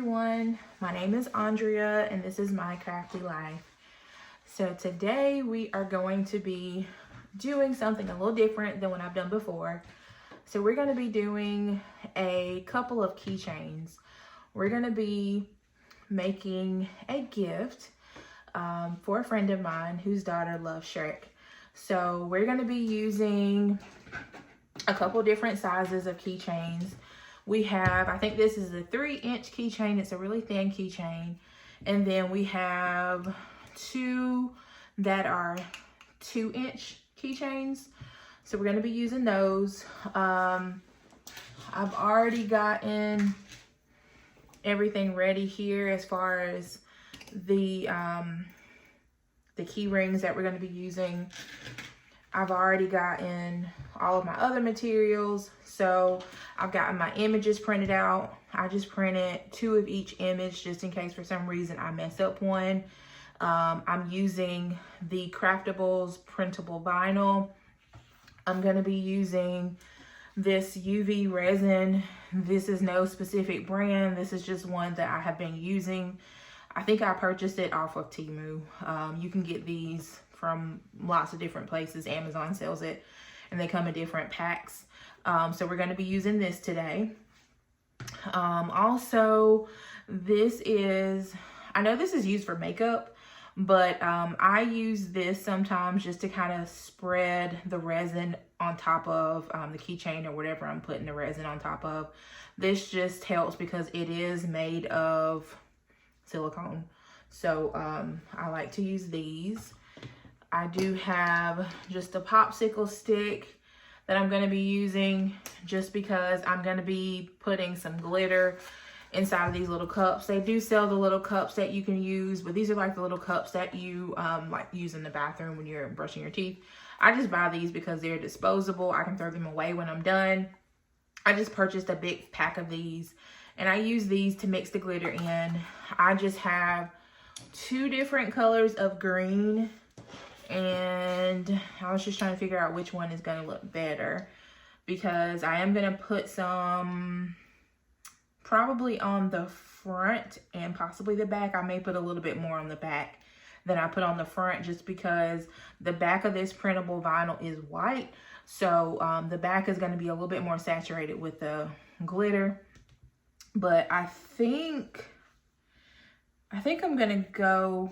everyone, my name is Andrea and this is My Crafty Life. So today we are going to be doing something a little different than what I've done before. So we're going to be doing a couple of keychains. We're going to be making a gift for a friend of mine whose daughter loves Shrek. So we're going to be using a couple different sizes of keychains. We have, I think this is a 3-inch keychain. It's a really thin keychain. And then we have two that are 2-inch keychains. So we're going to be using those. I've already gotten everything ready here as far as the key rings that we're going to be using. I've already gotten all of my other materials. So I've gotten my images printed out. I just printed 2 of each image just in case for some reason I mess up one. I'm using the Craftables printable vinyl. I'm going to be using this UV resin. This is no specific brand. This is just one that I have been using. I think I purchased it off of Temu. You can get these from lots of different places. Amazon sells it and they come in different packs. So we're going to be using this today. Also, this is, I know this is used for makeup, but I use this sometimes just to kind of spread the resin on top of the keychain or whatever I'm putting the resin on top of. This just helps because it is made of silicone. So I like to use these. I do have just a popsicle stick that I'm going to be using just because I'm going to be putting some glitter inside of these little cups. They do sell the little cups that you can use, but these are like the little cups that you like use in the bathroom when you're brushing your teeth. I just buy these because they're disposable. I can throw them away when I'm done. I just purchased a big pack of these and I use these to mix the glitter in. I just have 2 different colors of green, and I was just trying to figure out which one is going to look better because I am going to put some probably on the front and possibly the back. I may put a little bit more on the back than I put on the front just because the back of this printable vinyl is white. So the back is going to be a little bit more saturated with the glitter. But I think I'm going to go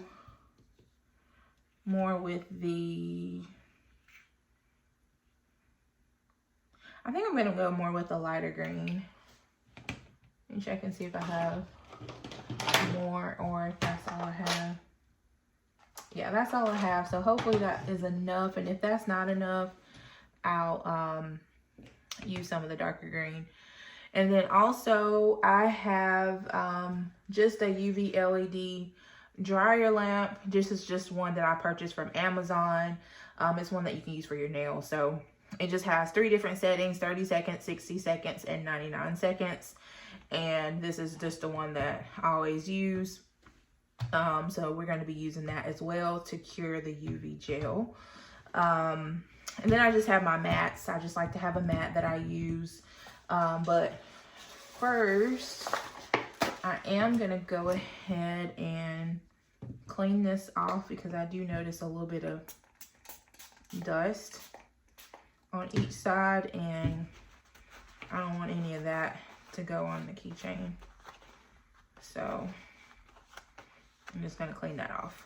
more with the, I think I'm going to go more with the lighter green. Let me check and see if I have more or if that's all I have. Yeah, that's all I have. So hopefully that is enough. And if that's not enough, I'll use some of the darker green. And then also I have just a UV LED dryer lamp. This is just one that I purchased from Amazon. It's one that you can use for your nails. So it just has 3 different settings: 30 seconds, 60 seconds, and 99 seconds. And this is just the one that I always use. So we're going to be using that as well to cure the UV gel. And then I just have my mats. I just like to have a mat that I use. But first, I am going to go ahead and clean this off because I do notice a little bit of dust on each side and I don't want any of that to go on the keychain. So I'm just going to clean that off.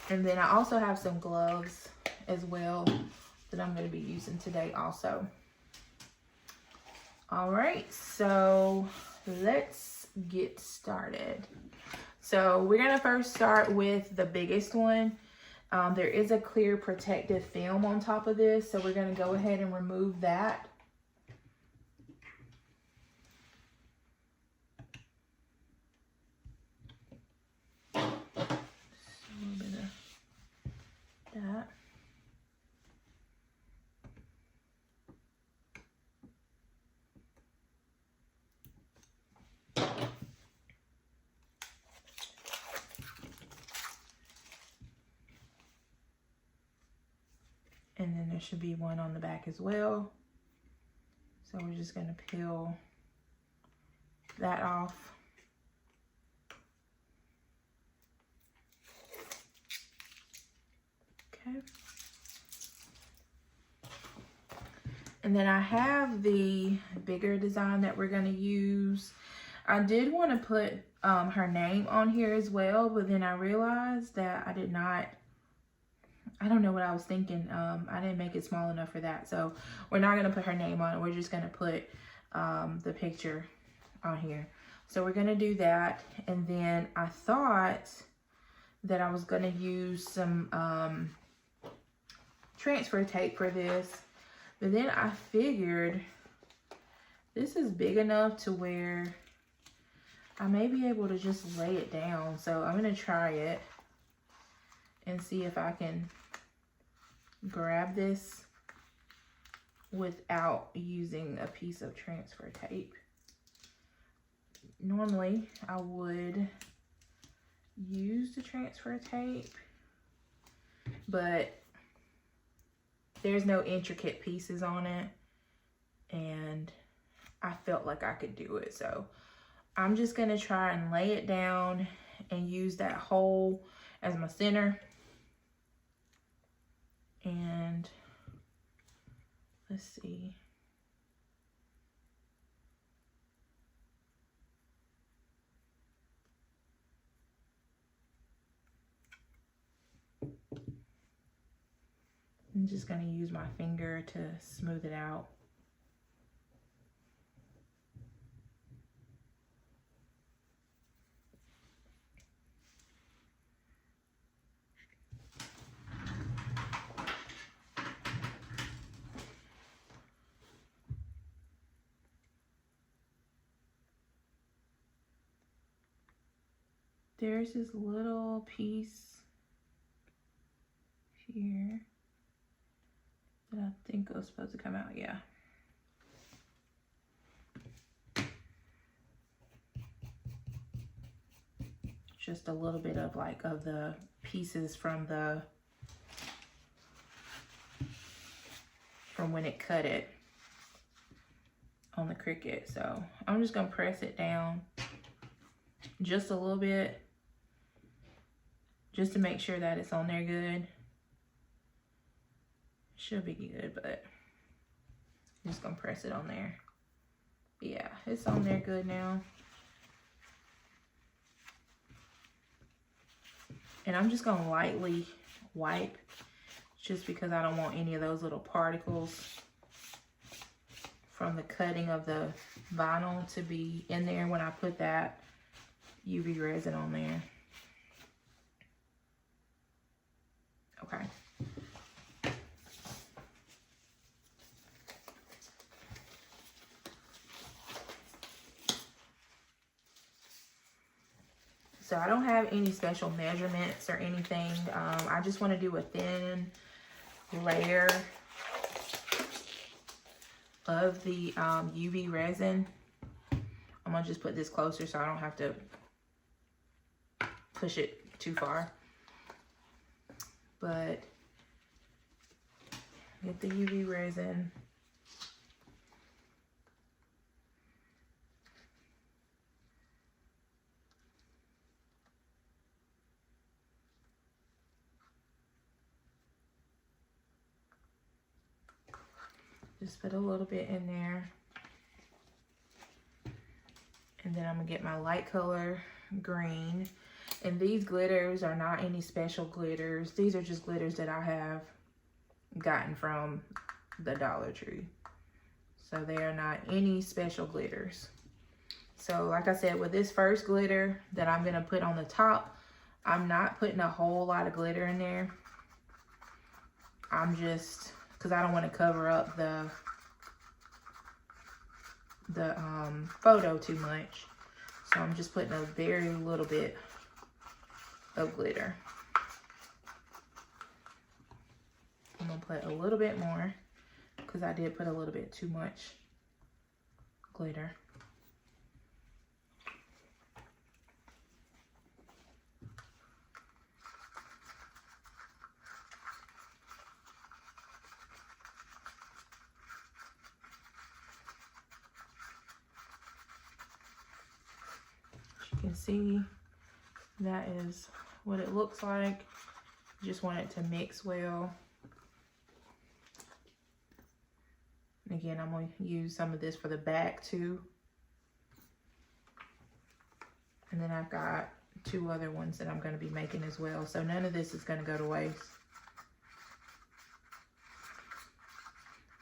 And then I also have some gloves as well that I'm going to be using today also. All right, so let's get started. So we're going to first start with the biggest one. There is a clear protective film on top of this, so we're going to go ahead and remove that. That. And then there should be one on the back as well. So we're just going to peel that off. Okay. And then I have the bigger design that we're going to use. I did want to put her name on here as well, but then I realized that I did not, I don't know what I was thinking. I didn't make it small enough for that. So we're not going to put her name on it. We're just going to put the picture on here. So we're going to do that. And then I thought that I was going to use some transfer tape for this. But then I figured this is big enough to where I may be able to just lay it down. So I'm going to try it and see if I can grab this without using a piece of transfer tape. Normally I would use the transfer tape, but there's no intricate pieces on it, and I felt like I could do it. So I'm just gonna try and lay it down and use that hole as my center. And let's see. I'm just going to use my finger to smooth it out. There's this little piece here that I think was supposed to come out, yeah. Just a little bit of of the pieces from when it cut it on the Cricut. So I'm just gonna press it down just a little bit, just to make sure that it's on there good. Should be good, but I'm just gonna press it on there. Yeah, it's on there good now. And I'm just gonna lightly wipe, just because I don't want any of those little particles from the cutting of the vinyl to be in there when I put that UV resin on there. Okay. So I don't have any special measurements or anything. I just want to do a thin layer of the UV resin. I'm going to just put this closer so I don't have to push it too far. But get the UV resin. Just put a little bit in there. And then I'm gonna get my light color green. And these glitters are not any special glitters. These are just glitters that I have gotten from the Dollar Tree. So they are not any special glitters. So like I said, with this first glitter that I'm gonna put on the top, I'm not putting a whole lot of glitter in there. I'm just, because I don't want to cover up the photo too much. So I'm just putting a very little bit of glitter. I'm gonna put a little bit more because I did put a little bit too much glitter. can see, that is what it looks like. Just want it to mix well. And again, I'm going to use some of this for the back too. And then I've got 2 other ones that I'm going to be making as well. So none of this is going to go to waste.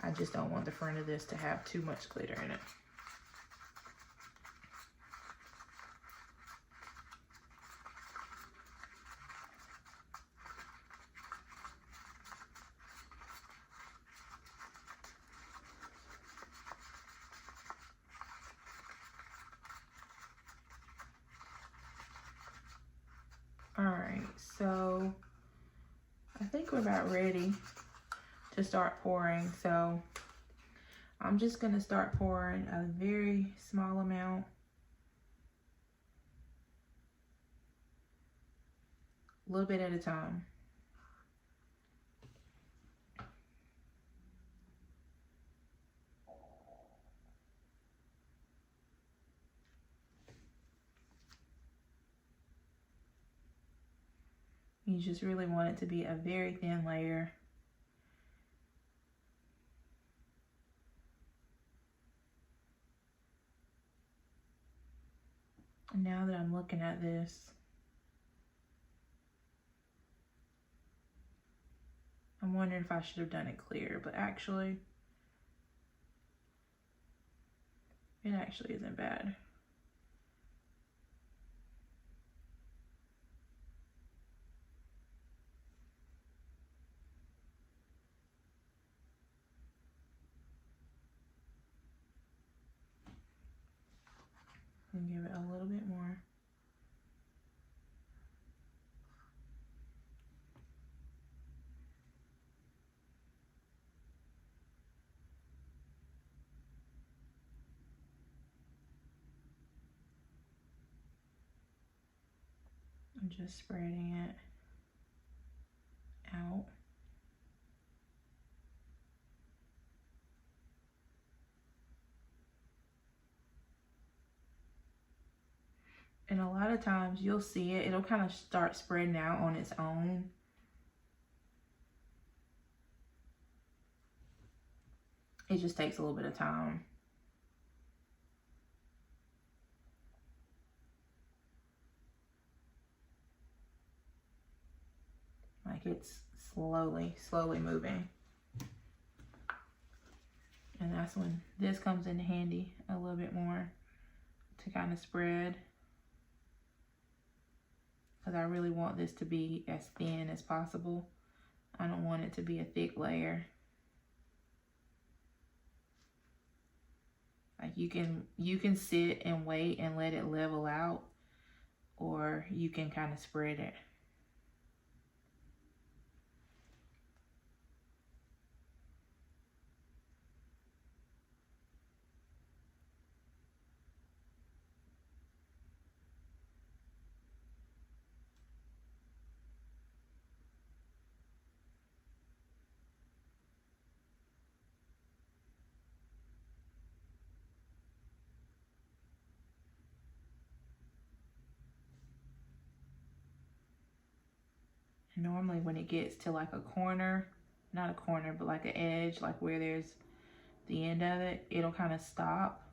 I just don't want the front of this to have too much glitter in it. Alright, so I think we're about ready to start pouring. So I'm just going to start pouring a very small amount. A little bit at a time. You just really want it to be a very thin layer. And now that I'm looking at this, I'm wondering if I should have done it clear, but actually, it actually isn't bad. And give it a little bit more. I'm just spreading it out. And a lot of times you'll see it, it'll kind of start spreading out on its own. It just takes a little bit of time. Like it's slowly moving. And that's when this comes in handy a little bit more to kind of spread. Because I really want this to be as thin as possible. I don't want it to be a thick layer. Like you can sit and wait and let it level out, or you can kind of spread it. Normally when it gets to like a corner, not a corner, but like an edge, like where there's the end of it, it'll kind of stop.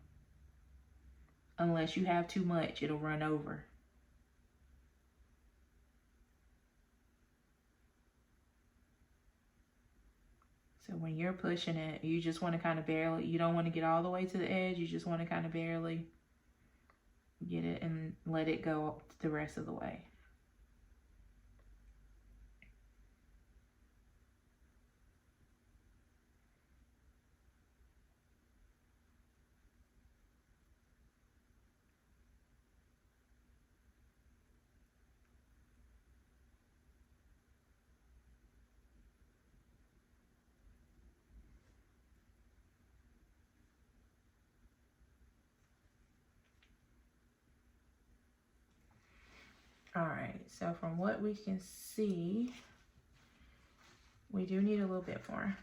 Unless you have too much, it'll run over. So when you're pushing it, you just want to kind of barely, you don't want to get all the way to the edge, you just want to kind of barely get it and let it go the rest of the way. All right, so from what we can see, we do need a little bit more.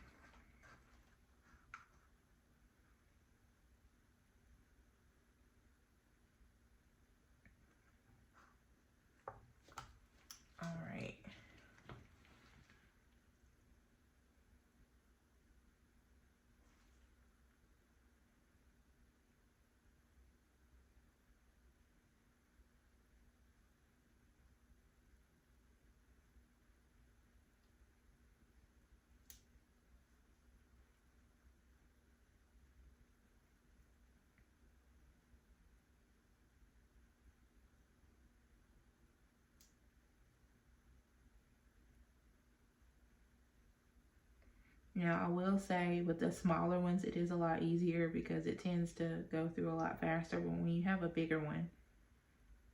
Now, I will say with the smaller ones, it is a lot easier because it tends to go through a lot faster. But when you have a bigger one,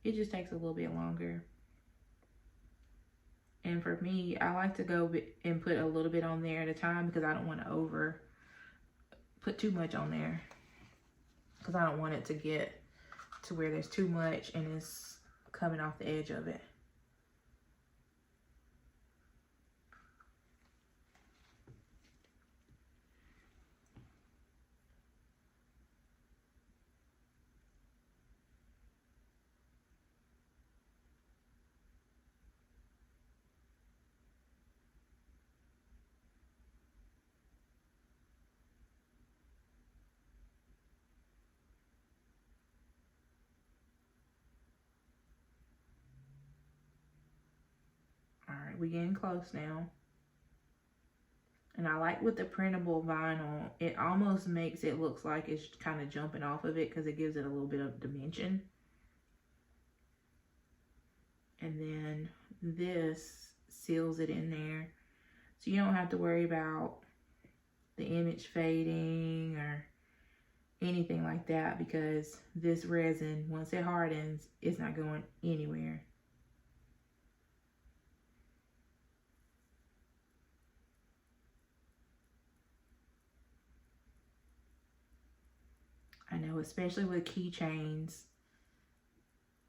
it just takes a little bit longer. And for me, I like to go and put a little bit on there at a time because I don't want to put too much on there. Because I don't want it to get to where there's too much and it's coming off the edge of it. All right, we're getting close now. And I like with the printable vinyl, it almost makes it look like it's kind of jumping off of it because it gives it a little bit of dimension. And then this seals it in there. So you don't have to worry about the image fading or anything like that because this resin, once it hardens, it's not going anywhere. I know, especially with keychains,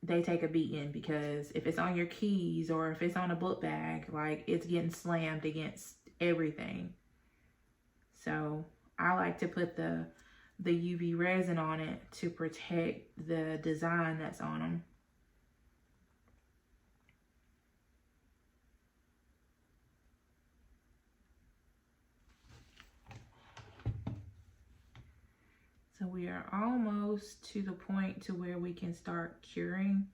they take a beating because if it's on your keys or if it's on a book bag, like it's getting slammed against everything. So I like to put the UV resin on it to protect the design that's on them. So we are almost to the point to where we can start curing.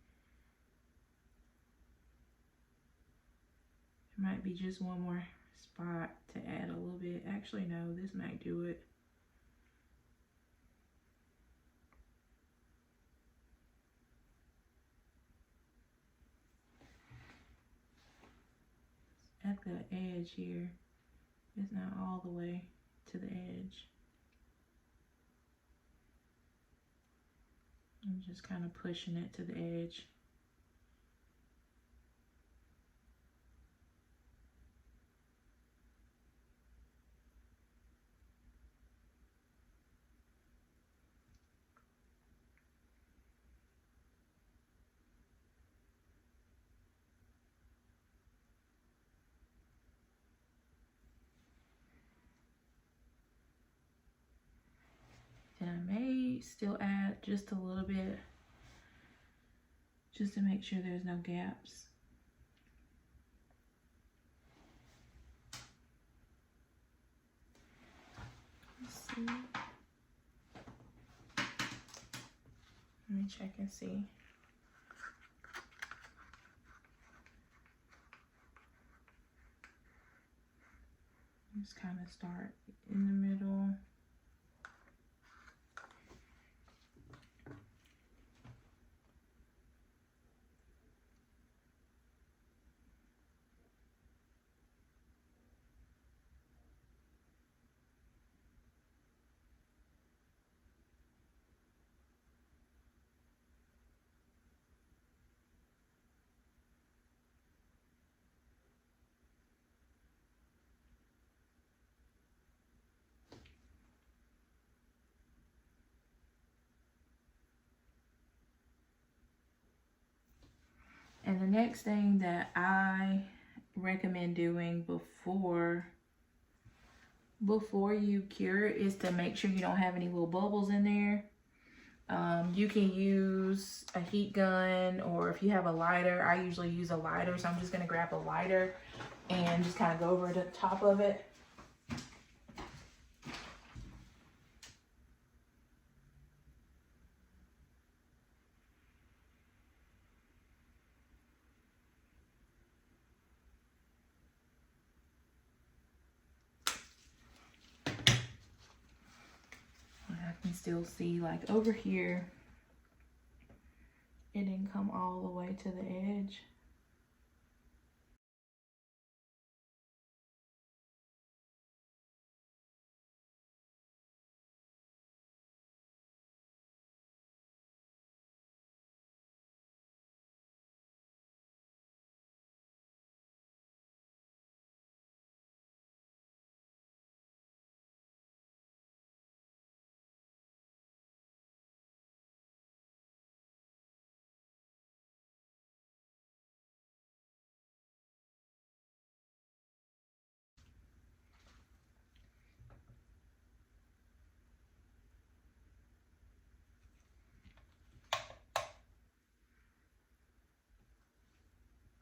There might be just one more spot to add a little bit. Actually, no, this might do it. At the edge here, it's not all the way to the edge. I'm just kind of pushing it to the edge. And I may still add just a little bit just to make sure there's no gaps. Let's see. Let me check and see. Just kind of start in the middle. And the next thing that I recommend doing before you cure it is to make sure you don't have any little bubbles in there. You can use a heat gun, or if you have a lighter, I usually use a lighter, so I'm just gonna grab a lighter and just kind of go over the top of it. I can still see, like over here, it didn't come all the way to the edge.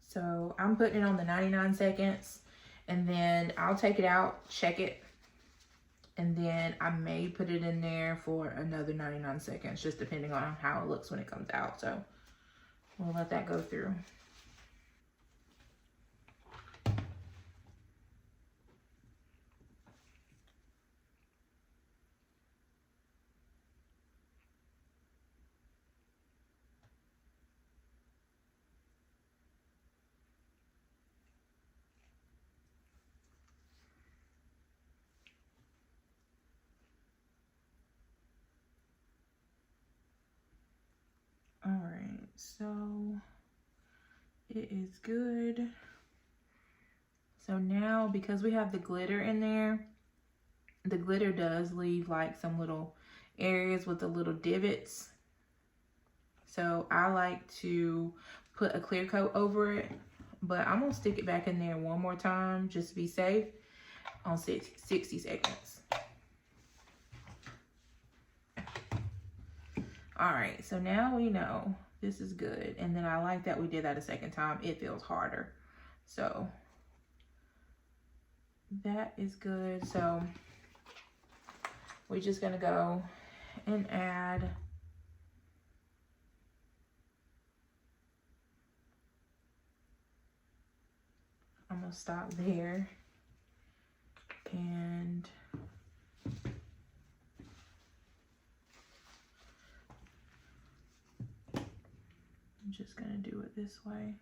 So I'm putting it on the 99 seconds, and then I'll take it out, check it, and then I may put it in there for another 99 seconds, just depending on how it looks when it comes out. So we'll let that go through. All right, so it is good. So now, because we have the glitter in there, the glitter does leave like some little areas with the little divots. So I like to put a clear coat over it, but I'm gonna stick it back in there one more time just to be safe on 60 seconds. All right, so now we know this is good. And then I like that we did that a second time. It feels harder. So that is good. So we're just gonna go and add I'm gonna stop there, and I'm just gonna do it this way.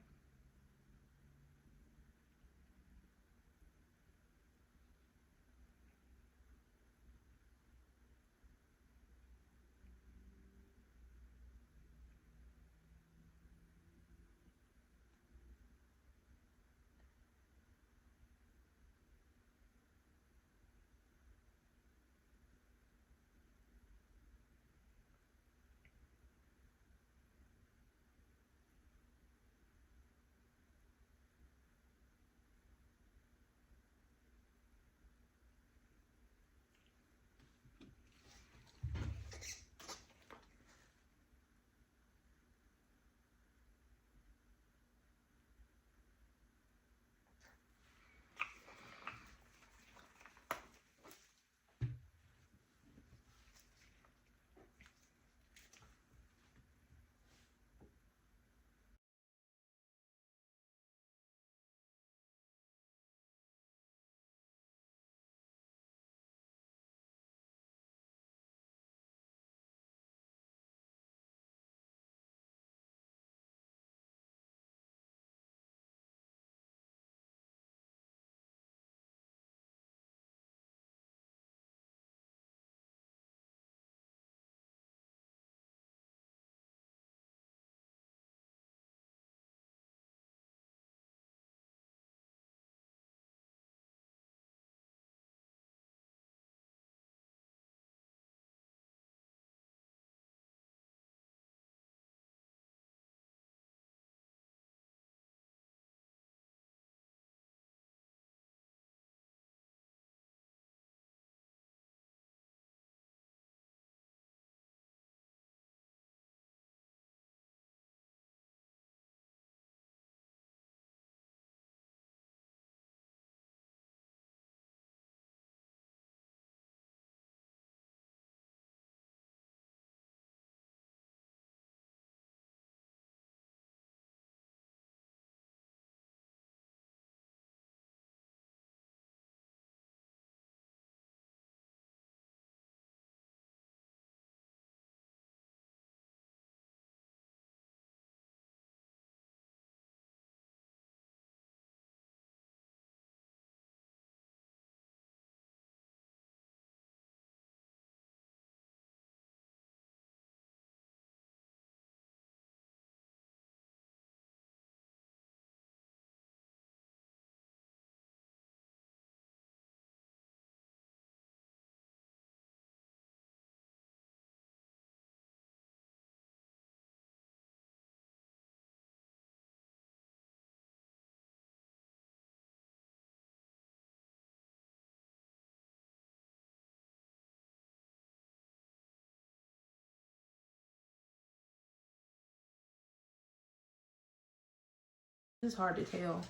It's hard to tell.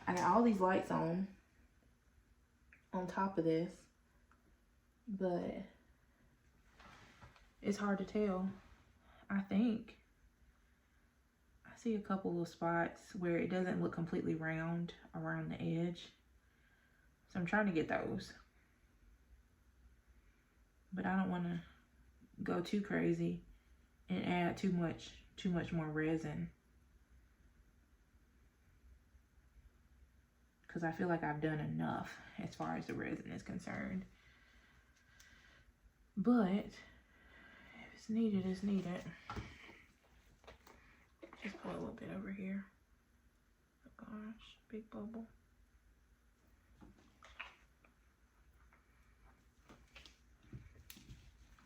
I got all these lights on top of this, but it's hard to tell. I think I see a couple of spots where it doesn't look completely round around the edge. So I'm trying to get those. But I don't want to go too crazy and add too much more resin. Because I feel like I've done enough as far as the resin is concerned. But if it's needed, it's needed. Just put a little bit over here. Oh gosh, big bubble.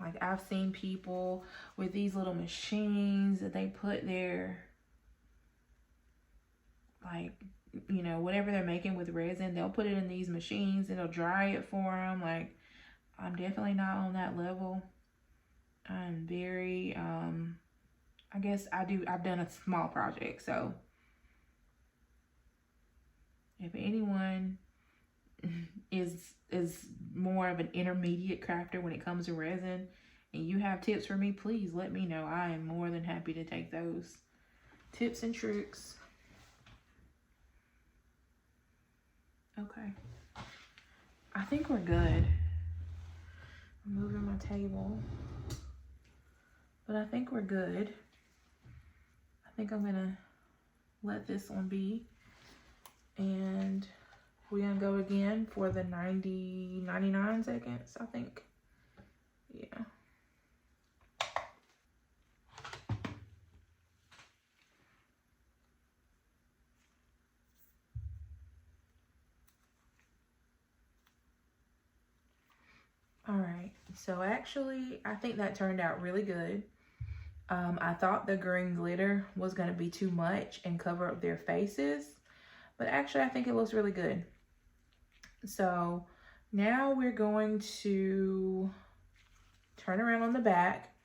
Like, I've seen people with these little machines that they put their, like, you know, whatever they're making with resin, they'll put it in these machines and they'll dry it for them. Like, I'm definitely not on that level. I'm very, I guess I've done a small project. So if anyone is more of an intermediate crafter when it comes to resin and you have tips for me, please let me know. I am more than happy to take those tips and tricks. Okay, I think we're good. I'm moving my table, but I think we're good. I think I'm gonna let this one be, and we're gonna go again for the 99 seconds, I think. Yeah. All right, so actually, I think that turned out really good. I thought the green glitter was gonna be too much and cover up their faces, but actually I think it looks really good. So now we're going to turn around on the back,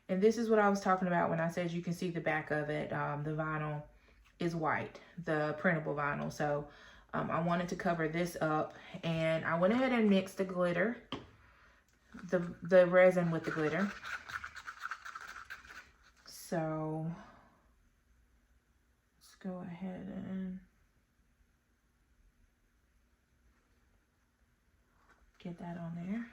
and this is what I was talking about when I said you can see the back of it. The vinyl is white, the printable vinyl. So I wanted to cover this up, and I went ahead and mixed the glitter, the resin with the glitter. So let's go ahead and get that on there.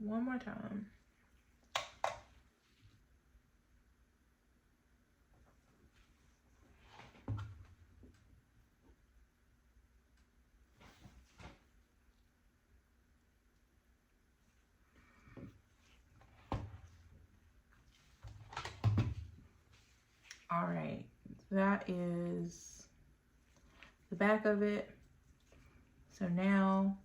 one more time. All right, that is the back of it. So now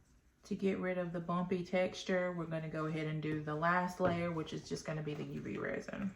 to get rid of the bumpy texture, we're going to go ahead and do the last layer, which is just going to be the UV resin.